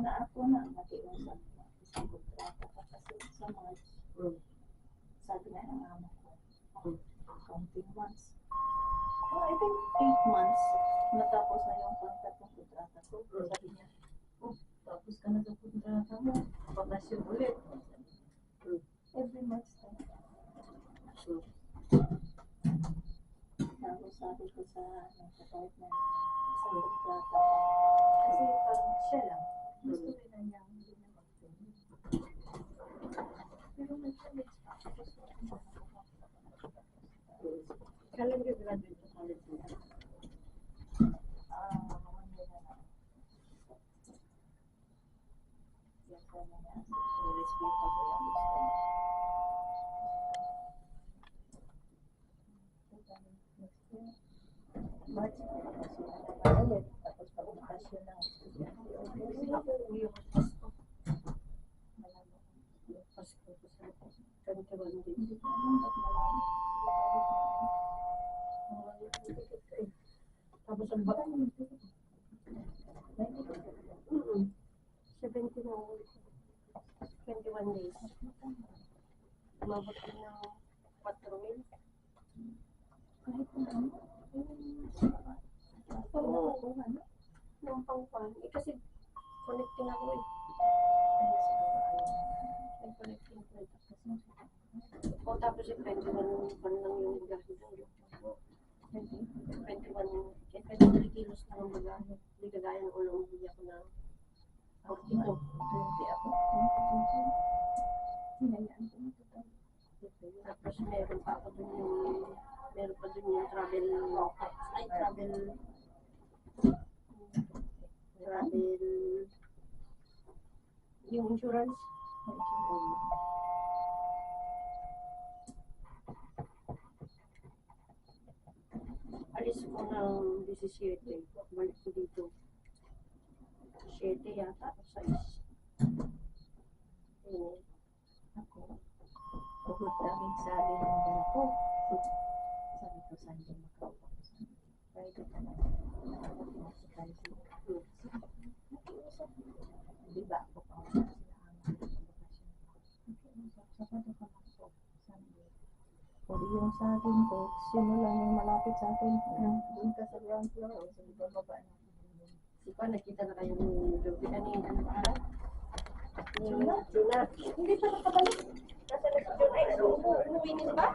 na matiusap na isang kontrata pa kasi sa March. Sabi nga ng amo ko, counting months. I think 8 months natapos na yung pang-tatlong kontrata ko. Sabi niya, tapos ka na sa kontrata mo, bakasyon ulit. Every month tayo. Tapos sabi ko sa partner, sa kontrata pa. Kasi parang siya lang. Gusto nila niya hindi na mag-finish. Pero nag-finish pa. Kailan ka graduate sa college niya? 1 year na lang. Yes, ko na niya. I-respect ako yung gusto niya. Next year, March, kasi na ulit. Tapos pag makasyon ng estudyante, uwi ako sa Pasko. Malaman ko. Yung Pasko ko sa 21 days. Tapos ang baka 21 days. Umabot ko ng 4,000. Kahit na ano? Oo. Nung pang-pan. Kasi connecting ako eh. Kaya siguro ayaw na. Nag-connecting ko ito. O tapos yung 21 pan lang yung bagahe ng 23 kilos lang ang bagahe. Hindi kagaya ng unang bili ako ng 42. 20 ako. Hinayaan ko na ito. Tapos meron pa ako dun yung travel yung insurance. Alis ko ng 17. Balik ko dito. 7 yata o 6. Ako. Pagod daming sali ng dala ko. Sabi ko, Sunday makaupa ko sa Friday ka na. Nakapagin si Kalisig. Di ba ako pa ako sila ang bakasyon. Sapato ka lang po. Sunday. O yung sa akin ko, sino lang yung malapit sa akin. Doon ka sa ground floor o sa ibang baba na. Sipa, nakita na kayo ni Joby kanina. Ano ba? Juna. Hindi pa nakabalik. Nasa next June. Ay, umuwi niyo ba?